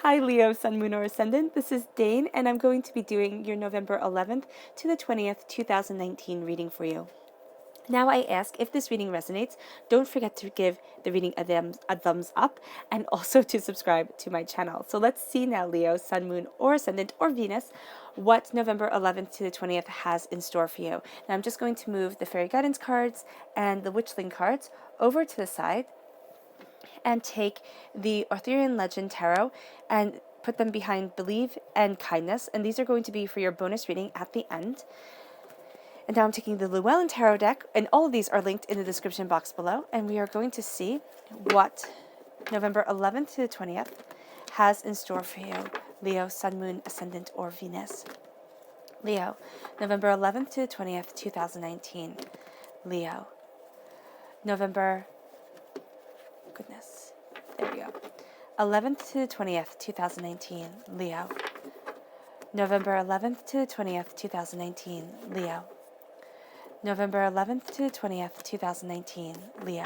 Hi Leo, Sun, Moon, or Ascendant. This is Dane, and I'm going to be doing your November 11th to the 20th, 2019 reading for you. Now I ask, if this reading resonates, don't forget to give the reading a thumbs up and also to subscribe to my channel. So let's see now, Leo, Sun, Moon, or Ascendant, or Venus, what November 11th to the 20th has in store for you. Now I'm just going to move the Fairy Guidance cards and the Witchling cards over to the side and take the Arthurian Legend Tarot and put them behind Believe and Kindness. And these are going to be for your bonus reading at the end. And now I'm taking the Llewellyn Tarot deck, and all of these are linked in the description box below. And we are going to see what November 11th to the 20th has in store for you, Leo, Sun, Moon, Ascendant, or Venus. Leo, November 11th to the 20th, 2019. Leo, November... Goodness. There we go. 11th to the 20th, 2019. Leo. November 11th to the 20th, 2019. Leo. November 11th to the 20th, 2019. Leo.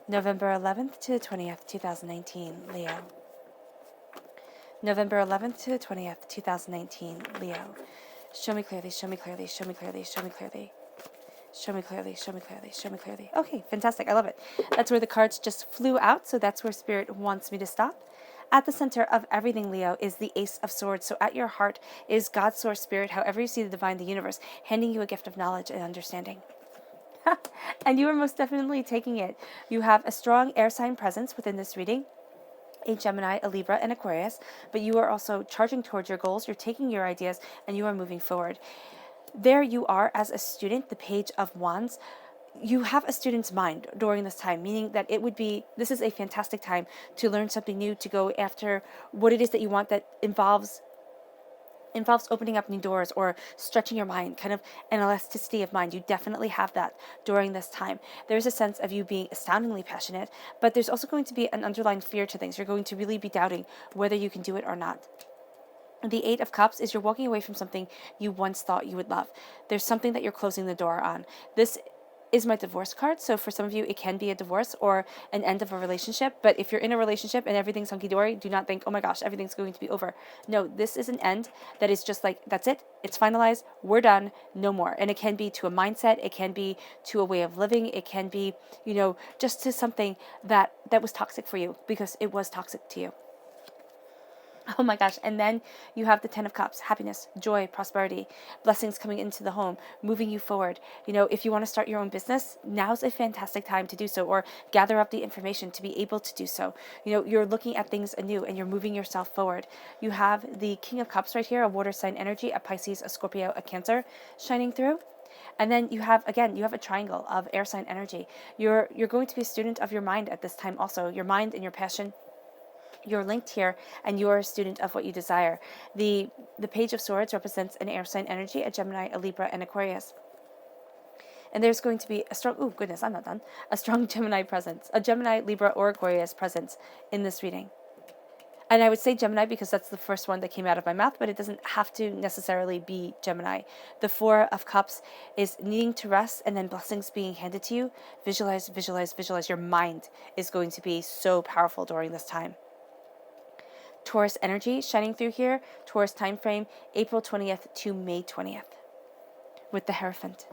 November 11th to the 20th, 2019. Leo. November 11th to the 20th, 2019. Leo. Show me clearly, show me clearly, show me clearly, show me clearly. Show me clearly, show me clearly, show me clearly. Okay, fantastic. I love it. That's where the cards just flew out, so that's where Spirit wants me to stop. At the center of everything, Leo, is the Ace of Swords. So at your heart is God's source spirit, however you see the divine, the universe, handing you a gift of knowledge and understanding. And you are most definitely taking it. You have a strong air sign presence within this reading. A Gemini, a Libra, and Aquarius, but you are also charging towards your goals. You're taking your ideas and you are moving forward. There you are as a student, the Page of Wands. You have a student's mind during this time, meaning that this is a fantastic time to learn something new, to go after what it is that you want that involves opening up new doors or stretching your mind, kind of an elasticity of mind. You definitely have that during this time. There's a sense of you being astoundingly passionate, but there's also going to be an underlying fear to things. You're going to really be doubting whether you can do it or not. The Eight of Cups is you're walking away from something you once thought you would love. There's something that you're closing the door on. This is my divorce card, so for some of you it can be a divorce or an end of a relationship, but if you're in a relationship and everything's hunky-dory, do not think, oh my gosh, everything's going to be over. No, this is an end that is just like, that's it, it's finalized, we're done, no more. And it can be to a mindset, it can be to a way of living, it can be, just to something that was toxic for you because it was toxic to you. Oh my gosh. And then you have the Ten of Cups, happiness, joy, prosperity, blessings coming into the home, moving you forward. If you want to start your own business, now's a fantastic time to do so, or gather up the information to be able to do so. You're looking at things anew and you're moving yourself forward. You have the King of Cups right here, a water sign energy, a Pisces, a Scorpio, a Cancer shining through. And then you have a triangle of air sign energy. You're going to be a student of your mind at this time also, your mind and your passion. You're linked here and you're a student of what you desire. The Page of Swords represents an air sign energy, a Gemini, a Libra, and Aquarius. And there's going to be a strong Gemini presence, a Gemini, Libra, or Aquarius presence in this reading. And I would say Gemini because that's the first one that came out of my mouth, but it doesn't have to necessarily be Gemini. The Four of Cups is needing to rest and then blessings being handed to you. Visualize, visualize, visualize. Your mind is going to be so powerful during this time. Taurus energy shining through here, Taurus time frame, April 20th to May 20th with the Hierophant.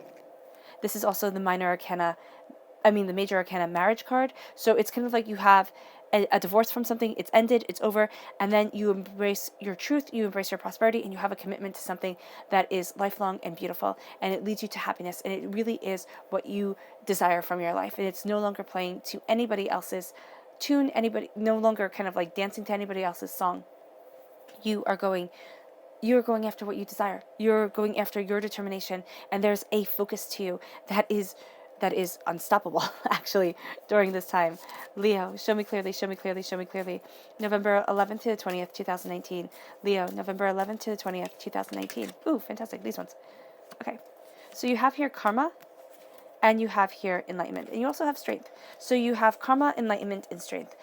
This is also the Major Arcana marriage card. So it's kind of like you have a divorce from something, it's ended, it's over, and then you embrace your truth, you embrace your prosperity, and you have a commitment to something that is lifelong and beautiful, and it leads you to happiness, and it really is what you desire from your life, and it's no longer playing to anybody else's tune, no longer kind of like dancing to anybody else's song. You're going after what you desire. You're going after your determination, and there's a focus to you that is unstoppable, actually, during this time. Leo, show me clearly, show me clearly, show me clearly. November 11th to the 20th, 2019. Leo, November 11th to the 20th, 2019. Ooh, fantastic, these ones. Okay, so you have here karma, and you have here enlightenment, and you also have strength. So you have karma, enlightenment, and strength.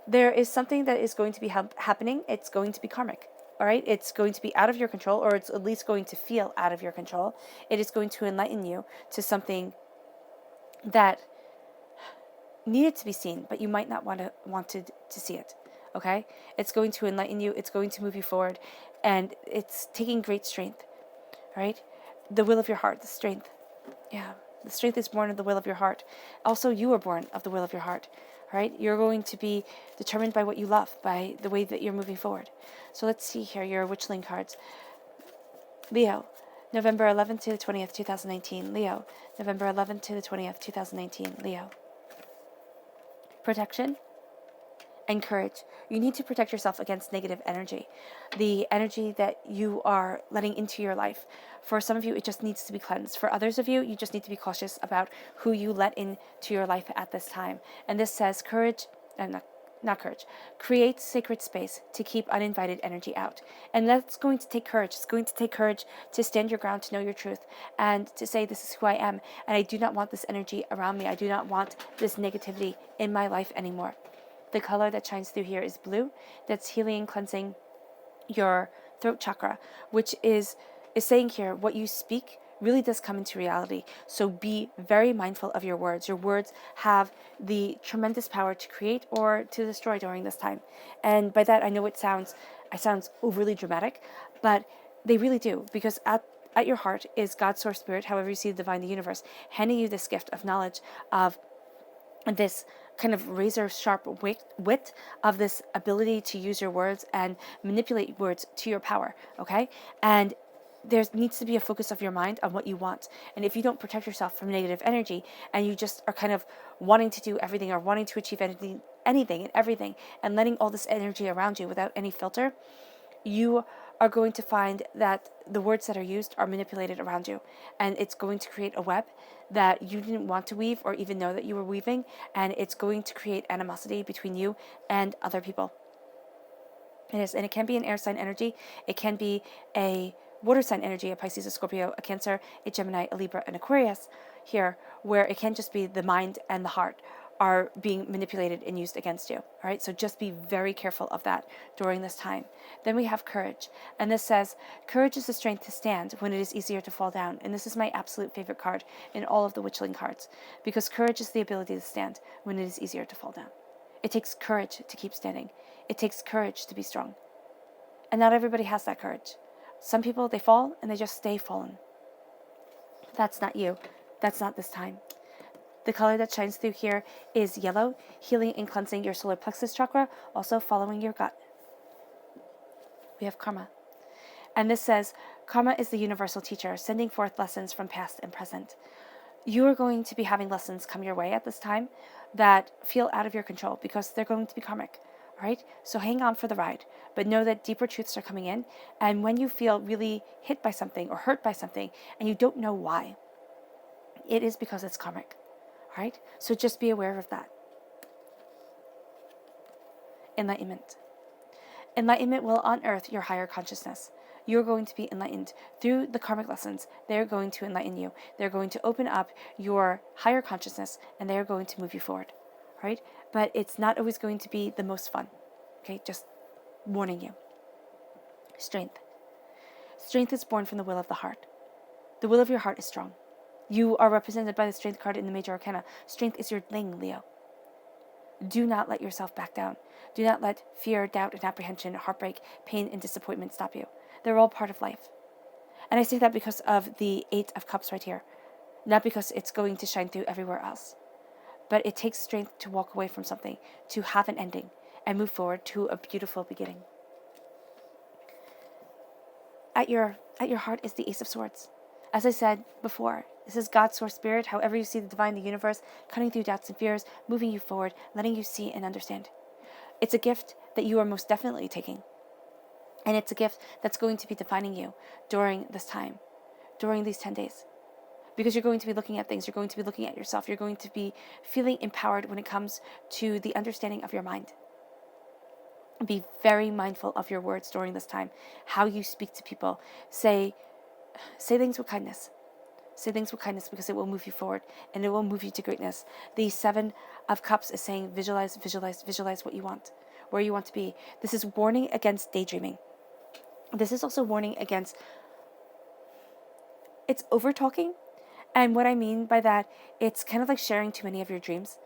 There is something that is going to be happening. It's going to be karmic. All right, it's going to be out of your control, or it's at least going to feel out of your control. It is going to enlighten you to something that needed to be seen, but you might not wanted to see it. okay? It's going to enlighten you. It's going to move you forward. And it's taking great strength, right? The will of your heart, the strength. Yeah. The strength is born of the will of your heart. Also, you are born of the will of your heart, right? You're going to be determined by what you love, by the way that you're moving forward. So let's see here, your Witchling cards. Leo, November 11th to the 20th, 2019. Leo, November 11th to the 20th, 2019. Leo. Protection and courage. You need to protect yourself against negative energy, the energy that you are letting into your life. For some of you, it just needs to be cleansed. For others of you, you just need to be cautious about who you let into your life at this time. And this says courage, and not courage, create sacred space to keep uninvited energy out. And that's going to take courage. It's going to take courage to stand your ground, to know your truth, and to say, this is who I am, and I do not want this energy around me. I do not want this negativity in my life anymore. The color that shines through here is blue. That's healing and cleansing your throat chakra, which is saying here, what you speak really does come into reality. So be very mindful of your words. Your words have the tremendous power to create or to destroy during this time. And by that, I know it sounds overly dramatic, but they really do, because at your heart is God's source spirit, however you see the divine, the universe, handing you this gift of knowledge, of this kind of razor sharp wit of this ability to use your words and manipulate words to your power, okay? And there needs to be a focus of your mind on what you want. And if you don't protect yourself from negative energy, and you just are kind of wanting to do everything or wanting to achieve anything and everything, and letting all this energy around you without any filter, you are going to find that the words that are used are manipulated around you, and it's going to create a web that you didn't want to weave or even know that you were weaving, and it's going to create animosity between you and other people. It is, and it can be an air sign energy, it can be a water sign energy, a Pisces, a Scorpio, a Cancer, a Gemini, a Libra, an Aquarius here, where it can just be the mind and the heart are being manipulated and used against you. All right, so just be very careful of that during this time. Then we have courage, and this says, courage is the strength to stand when it is easier to fall down. And this is my absolute favorite card in all of the Witchling cards, because courage is the ability to stand when it is easier to fall down. It takes courage to keep standing. It takes courage to be strong. And not everybody has that courage. Some people, they fall and they just stay fallen. That's not you. That's not this time. The color that shines through here is yellow, healing and cleansing your solar plexus chakra, also following your gut. We have karma. And this says, karma is the universal teacher, sending forth lessons from past and present. You are going to be having lessons come your way at this time that feel out of your control, because they're going to be karmic. All right? So hang on for the ride, but know that deeper truths are coming in. And when you feel really hit by something or hurt by something and you don't know why, it is because it's karmic. All right? So just be aware of that. Enlightenment. Enlightenment will unearth your higher consciousness. You're going to be enlightened through the karmic lessons. They're going to enlighten you. They're going to open up your higher consciousness, and they're going to move you forward. Right? But it's not always going to be the most fun. Okay? Just warning you. Strength. Strength is born from the will of the heart. The will of your heart is strong. You are represented by the strength card in the major arcana. Strength is your thing, Leo. Do not let yourself back down. Do not let fear, doubt, and apprehension, heartbreak, pain, and disappointment stop you. They're all part of life. And I say that because of the 8 of Cups right here. Not because it's going to shine through everywhere else. But it takes strength to walk away from something, to have an ending, and move forward to a beautiful beginning. At your heart is the Ace of Swords. As I said before, this is God's source spirit, however you see the divine, the universe, cutting through doubts and fears, moving you forward, letting you see and understand. It's a gift that you are most definitely taking. And it's a gift that's going to be defining you during this time, during these 10 days. Because you're going to be looking at things, you're going to be looking at yourself, you're going to be feeling empowered when it comes to the understanding of your mind. Be very mindful of your words during this time, how you speak to people. Say things with kindness. Say things with kindness, because it will move you forward and it will move you to greatness. The 7 of Cups is saying visualize, visualize, visualize what you want, where you want to be. This is warning against daydreaming. This is also warning against, it's over talking. And what I mean by that, it's kind of like sharing too many of your dreams.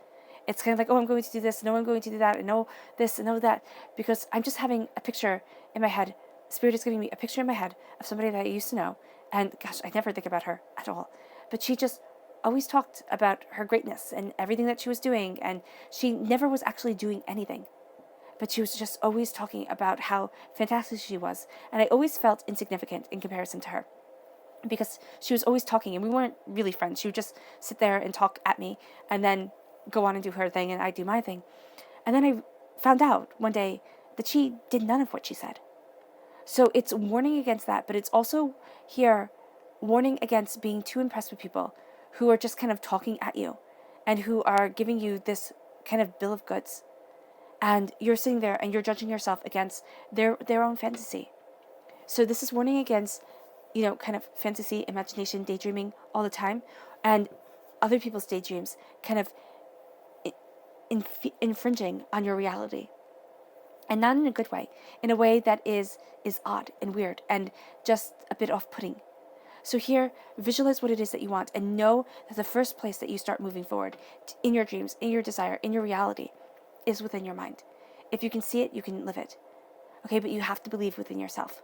It's kind of like, oh, I'm going to do this, no, I'm going to do that, and no this, and no that, because I'm just having a picture in my head. Spirit is giving me a picture in my head of somebody that I used to know, and gosh, I never think about her at all. But she just always talked about her greatness and everything that she was doing, and she never was actually doing anything. But she was just always talking about how fantastic she was, and I always felt insignificant in comparison to her because she was always talking, and we weren't really friends. She would just sit there and talk at me and then go on and do her thing, and I'd do my thing. And then I found out one day that she did none of what she said. So it's warning against that, but it's also here warning against being too impressed with people who are just kind of talking at you and who are giving you this kind of bill of goods. And you're sitting there and you're judging yourself against their own fantasy. So this is warning against, kind of fantasy, imagination, daydreaming all the time, and other people's daydreams kind of infringing on your reality. And not in a good way, in a way that is odd and weird and just a bit off-putting. So here, visualize what it is that you want and know that the first place that you start moving forward in your dreams, in your desire, in your reality is within your mind. If you can see it, you can live it. Okay, but you have to believe within yourself.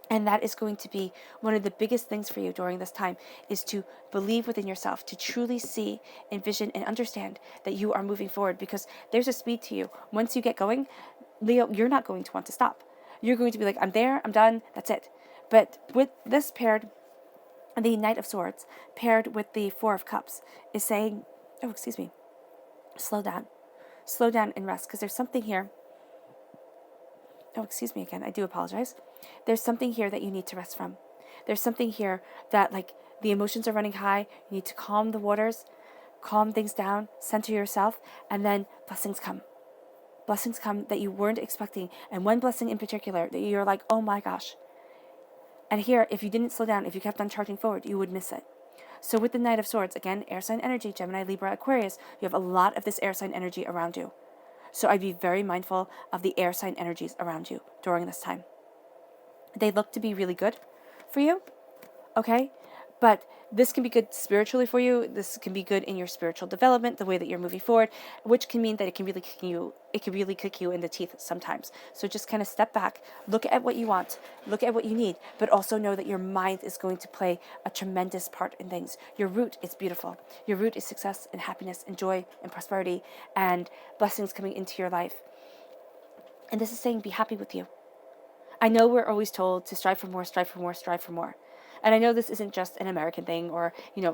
And that is going to be one of the biggest things for you during this time, is to believe within yourself, to truly see, envision, and understand that you are moving forward, because there's a speed to you. Once you get going, Leo, you're not going to want to stop. You're going to be like, I'm there, I'm done, that's it. But with this paired, the Knight of Swords, paired with the Four of Cups, is saying, oh, excuse me, slow down. Slow down and rest, because there's something here. Oh, excuse me again, I do apologize. There's something here that you need to rest from. There's something here that, like, the emotions are running high. You need to calm the waters, calm things down, center yourself, and then blessings come. Blessings come that you weren't expecting, and one blessing in particular that you're like, oh my gosh. And here, if you didn't slow down, if you kept on charging forward, you would miss it. So with the Knight of Swords, again, air sign energy, Gemini, Libra, Aquarius, you have a lot of this air sign energy around you. So I'd be very mindful of the air sign energies around you during this time. They look to be really good for you, okay? But this can be good spiritually for you. This can be good in your spiritual development, the way that you're moving forward, which can mean that it can really kick you in the teeth sometimes. So just kind of step back, look at what you want, look at what you need, but also know that your mind is going to play a tremendous part in things. Your root is beautiful. Your root is success and happiness and joy and prosperity and blessings coming into your life. And this is saying, be happy with you. I know we're always told to strive for more, strive for more, strive for more. And I know this isn't just an American thing or,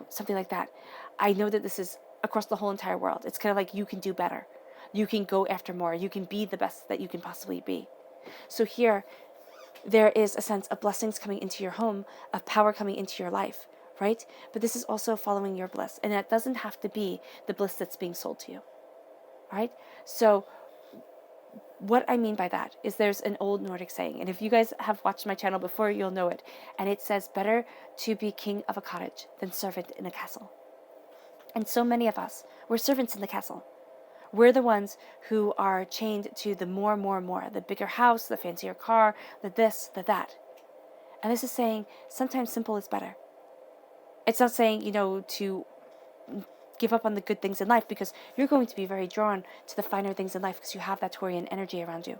something like that. I know that this is across the whole entire world. It's kind of like you can do better. You can go after more. You can be the best that you can possibly be. So here, there is a sense of blessings coming into your home, of power coming into your life, right? But this is also following your bliss. And that doesn't have to be the bliss that's being sold to you, right? So what I mean by that is there's an old Nordic saying, and if you guys have watched my channel before, you'll know it. And it says, better to be king of a cottage than servant in a castle. And so many of us, we're servants in the castle. We're the ones who are chained to the more, the bigger house, the fancier car, the this, the that. And this is saying sometimes simple is better. It's not saying, to give up on the good things in life, because you're going to be very drawn to the finer things in life because you have that Taurian energy around you.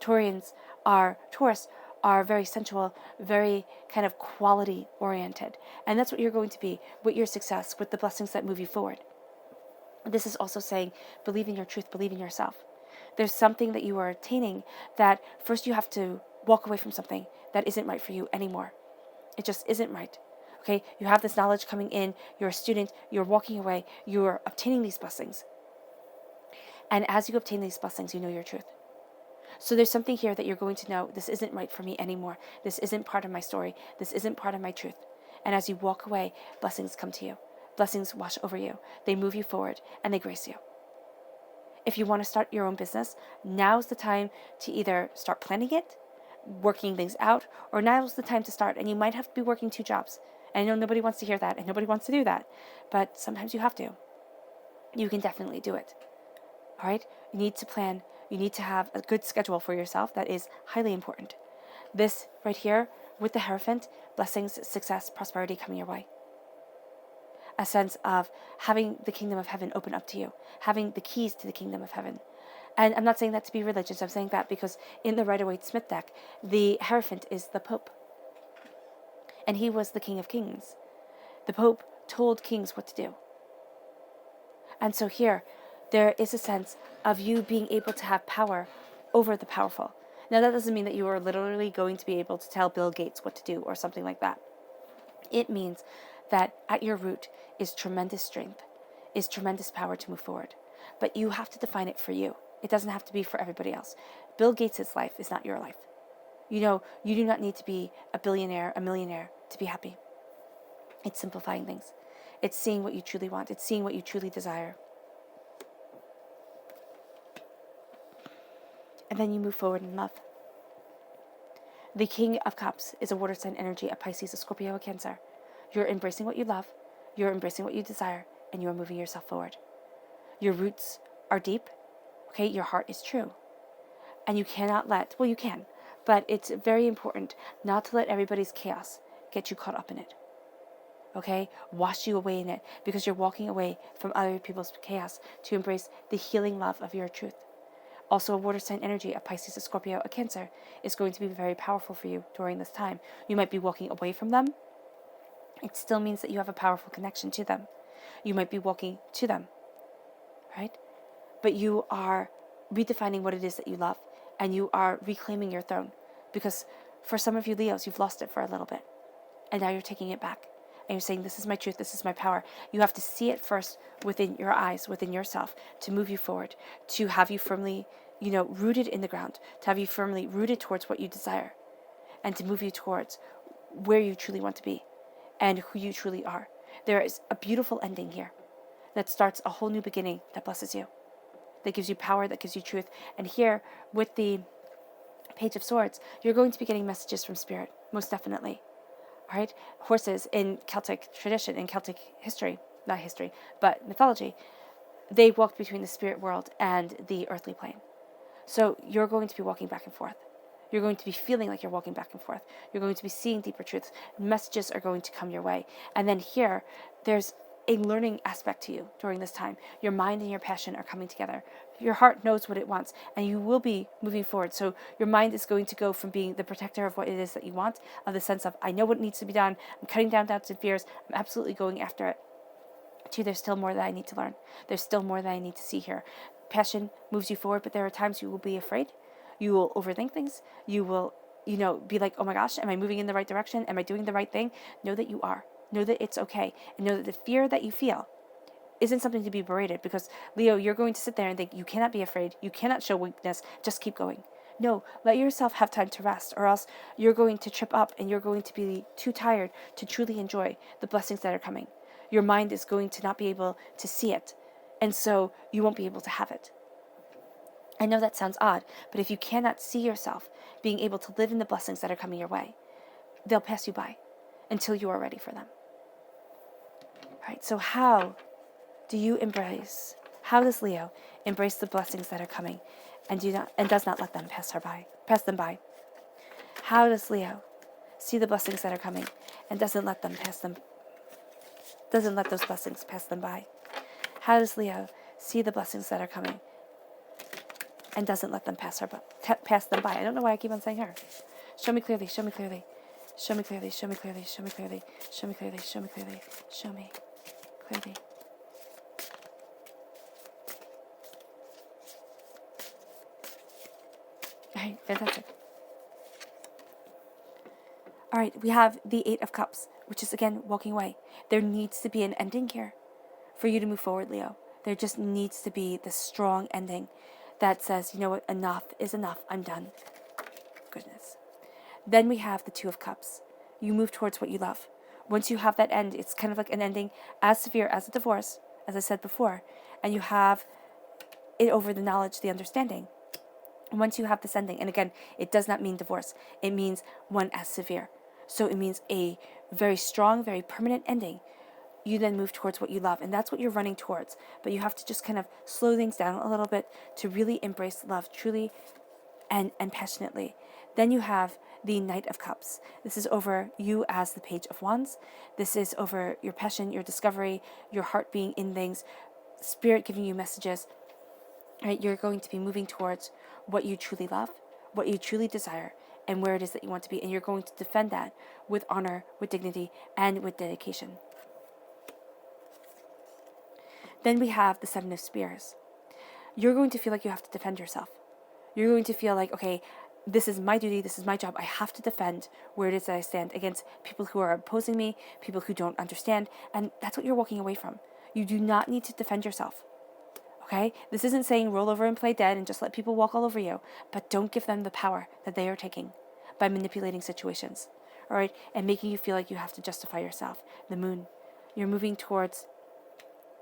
Taurus are very sensual, very kind of quality oriented. And that's what you're going to be with your success, with the blessings that move you forward. This is also saying, believe in your truth, believe in yourself. There's something that you are attaining that first you have to walk away from something that isn't right for you anymore. It just isn't right. Okay, you have this knowledge coming in, you're a student, you're walking away, you're obtaining these blessings. And as you obtain these blessings, you know your truth. So there's something here that you're going to know, this isn't right for me anymore. This isn't part of my story. This isn't part of my truth. And as you walk away, blessings come to you. Blessings wash over you. They move you forward and they grace you. If you want to start your own business, now's the time to either start planning it, working things out, or now's the time to start. And you might have to be working 2 jobs. And I know nobody wants to hear that and nobody wants to do that, but sometimes you have to. You can definitely do it. All right? You need to plan. You need to have a good schedule for yourself. That is highly important. This right here with the Hierophant, blessings, success, prosperity coming your way. a sense of having the kingdom of heaven open up to you, having the keys to the kingdom of heaven. And I'm not saying that to be religious. I'm saying that because in the Rider-Waite-Smith deck, the Hierophant is the Pope. And he was the King of Kings. The Pope told kings what to do. And so here, there is a sense of you being able to have power over the powerful. Now, that doesn't mean that you are literally going to be able to tell Bill Gates what to do or something like that. It means that at your root is tremendous strength, is tremendous power to move forward. But you have to define it for you. It doesn't have to be for everybody else. Bill Gates' life is not your life. You know, you do not need to be a billionaire, a millionaire to be happy. It's simplifying things. It's seeing what you truly want. It's seeing what you truly desire. And then you move forward in love. The King of Cups is a water sign energy, a Pisces, a Scorpio, a Cancer. You're embracing what you love, you're embracing what you desire, and you are moving yourself forward. Your roots are deep, okay? Your heart is true. And you cannot let, well, you can, but it's very important not to let everybody's chaos get you caught up in it. Okay? Wash you away in it, because you're walking away from other people's chaos to embrace the healing love of your truth. Also, a water sign energy, a Pisces, a Scorpio, a Cancer, is going to be very powerful for you during this time. You might be walking away from them. It still means that you have a powerful connection to them. You might be walking to them, right? But you are redefining what it is that you love, and you are reclaiming your throne. Because for some of you Leos, you've lost it for a little bit, and now you're taking it back. And you're saying, this is my truth, this is my power. You have to see it first within your eyes, within yourself, to move you forward, to have you firmly, rooted in the ground, to have you firmly rooted towards what you desire, and to move you towards where you truly want to be and who you truly are. There is a beautiful ending here that starts a whole new beginning that blesses you, that gives you power, that gives you truth. And here, with the Page of Swords, you're going to be getting messages from Spirit, most definitely. All right? Horses in Celtic tradition, in Celtic history, not history, but mythology, they walked between the spirit world and the earthly plane. So you're going to be walking back and forth. You're going to be feeling like you're walking back and forth. You're going to be seeing deeper truths. Messages are going to come your way. And then here, there's a learning aspect to you during this time. Your mind and your passion are coming together. Your heart knows what it wants, and you will be moving forward. So your mind is going to go from being the protector of what it is that you want, of the sense of, I know what needs to be done, I'm cutting down doubts and fears, I'm absolutely going after it, to there's still more that I need to learn. There's still more that I need to see here. Passion moves you forward, but there are times you will be afraid. You will overthink things. You will, be like, oh my gosh, am I moving in the right direction? Am I doing the right thing? Know that you are. Know that it's okay. And know that the fear that you feel isn't something to be berated, because, Leo, you're going to sit there and think, you cannot be afraid. You cannot show weakness. Just keep going. No, let yourself have time to rest, or else you're going to trip up and you're going to be too tired to truly enjoy the blessings that are coming. Your mind is going to not be able to see it, and so you won't be able to have it. I know that sounds odd, but if you cannot see yourself being able to live in the blessings that are coming your way, they'll pass you by until you are ready for them. All right, so how does Leo embrace the blessings that are coming and does not let them pass them by? How does Leo see the blessings that are coming and doesn't let those blessings pass them by? How does Leo see the blessings that are coming and doesn't let them pass them by? I don't know why I keep on saying her. Show me clearly, show me clearly. Show me clearly, show me clearly, show me clearly. Show me clearly, show me clearly. Show me clearly. All right, fantastic. All right, we have the Eight of Cups, which is, again, walking away. There needs to be an ending here for you to move forward, Leo. There just needs to be the strong ending that says, you know what, enough is enough. I'm done. Goodness. Then we have the Two of Cups. You move towards what you love. Once you have that end, it's kind of like an ending as severe as a divorce, as I said before, and you have it over the knowledge, the understanding. Once you have this ending, and again, it does not mean divorce. It means one as severe. So it means a very strong, very permanent ending. You then move towards what you love, and that's what you're running towards. But you have to just kind of slow things down a little bit to really embrace love truly and passionately. Then you have the Knight of Cups. This is over you as the Page of Wands. This is over your passion, your discovery, your heart being in things, Spirit giving you messages. Right? You're going to be moving towards what you truly love, what you truly desire, and where it is that you want to be. And you're going to defend that with honor, with dignity, and with dedication. Then we have the Seven of Spears. You're going to feel like you have to defend yourself. You're going to feel like, okay, this is my duty, this is my job. I have to defend where it is that I stand against people who are opposing me, people who don't understand. And that's what you're walking away from. You do not need to defend yourself. Okay? This isn't saying roll over and play dead and just let people walk all over you, but don't give them the power that they are taking by manipulating situations. All right? And making you feel like you have to justify yourself. The Moon. You're moving towards,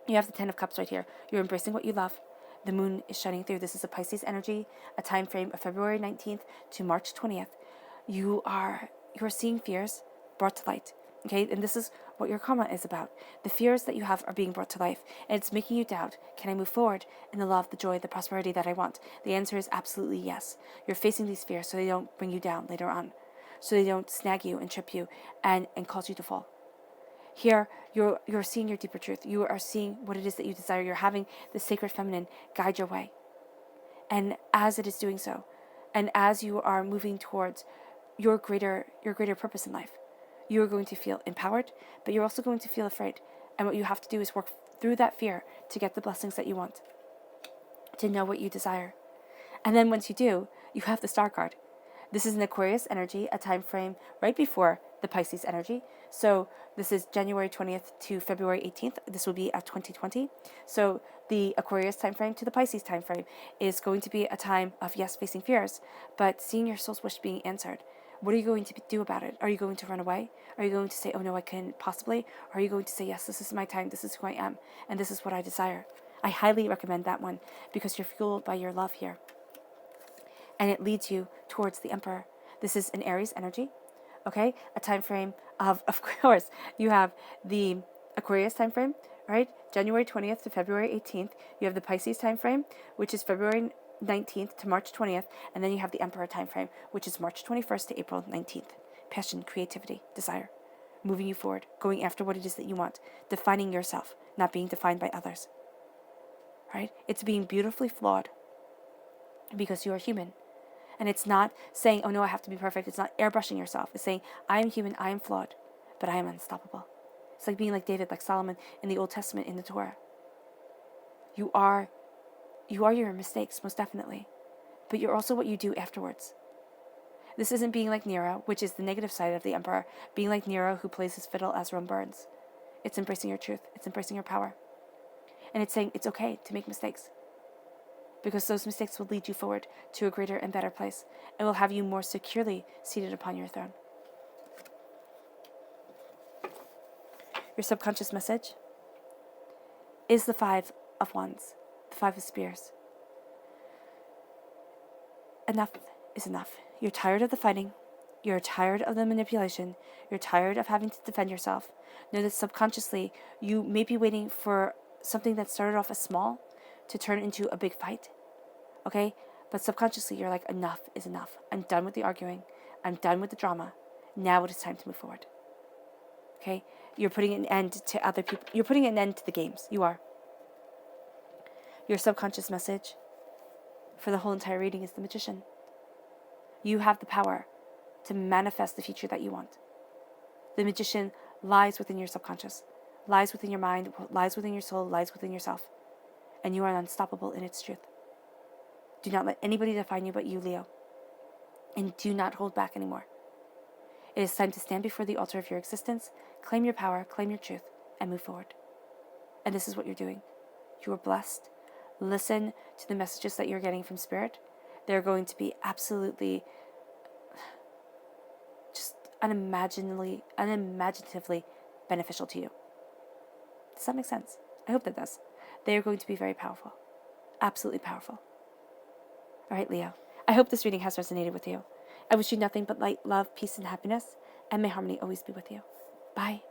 you have the Ten of Cups right here. You're embracing what you love. The Moon is shining through. This is a Pisces energy, a time frame of February 19th to March 20th. You are seeing fears brought to light. Okay, and this is what your karma is about. The fears that you have are being brought to life, and it's making you doubt, can I move forward in the love, the joy, the prosperity that I want? The answer is absolutely yes. You're facing these fears so they don't bring you down later on, so they don't snag you and trip you and cause you to fall. Here, you're seeing your deeper truth. You are seeing what it is that you desire. You're having the sacred feminine guide your way. And as it is doing so, and as you are moving towards your greater purpose in life, you are going to feel empowered, but you're also going to feel afraid. And what you have to do is work through that fear to get the blessings that you want, to know what you desire. And then once you do, you have the Star card. This is an Aquarius energy, a time frame right before the Pisces energy. So this is January 20th to February 18th. This will be at 2020. So the Aquarius time frame to the Pisces time frame is going to be a time of, yes, facing fears, but seeing your soul's wish being answered. What are you going to do about it? Are you going to run away? Are you going to say, oh no, I couldn't possibly? Or are you going to say, yes, this is my time, this is who I am, and this is what I desire? I highly recommend that one because you're fueled by your love here. And it leads you towards the Emperor. This is an Aries energy, okay? A time frame of course, you have the Aquarius time frame, right? January 20th to February 18th. You have the Pisces time frame, which is February 19th to March 20th, and then you have the Emperor time frame, which is March 21st to April 19th. Passion, creativity, desire, moving you forward, going after what it is that you want, defining yourself, not being defined by others. Right? It's being beautifully flawed because you are human. And it's not saying, oh no, I have to be perfect. It's not airbrushing yourself. It's saying, I am human, I am flawed, but I am unstoppable. It's like being like David, like Solomon in the Old Testament, in the Torah. You are your mistakes, most definitely. But you're also what you do afterwards. This isn't being like Nero, which is the negative side of the Emperor, being like Nero who plays his fiddle as Rome burns. It's embracing your truth. It's embracing your power. And it's saying it's okay to make mistakes, because those mistakes will lead you forward to a greater and better place and will have you more securely seated upon your throne. Your subconscious message is the Five of Wands, the Five of Spears. Enough is enough. You're tired of the fighting. You're tired of the manipulation. You're tired of having to defend yourself. Know that subconsciously you may be waiting for something that started off as small to turn into a big fight. Okay? But subconsciously you're like, enough is enough. I'm done with the arguing. I'm done with the drama. Now it is time to move forward. Okay? You're putting an end to other people. You're putting an end to the games. You are. Your subconscious message for the whole entire reading is the Magician. You have the power to manifest the future that you want. The Magician lies within your subconscious, lies within your mind, lies within your soul, lies within yourself. And you are unstoppable in its truth. Do not let anybody define you but you, Leo. And do not hold back anymore. It is time to stand before the altar of your existence, claim your power, claim your truth, and move forward. And this is what you're doing. You are blessed. Listen to the messages that you're getting from Spirit. They're going to be absolutely just unimaginatively beneficial to you. Does that make sense? I hope that does. They are going to be very powerful. Absolutely powerful. All right, Leo. I hope this reading has resonated with you. I wish you nothing but light, love, peace, and happiness, and may harmony always be with you. Bye.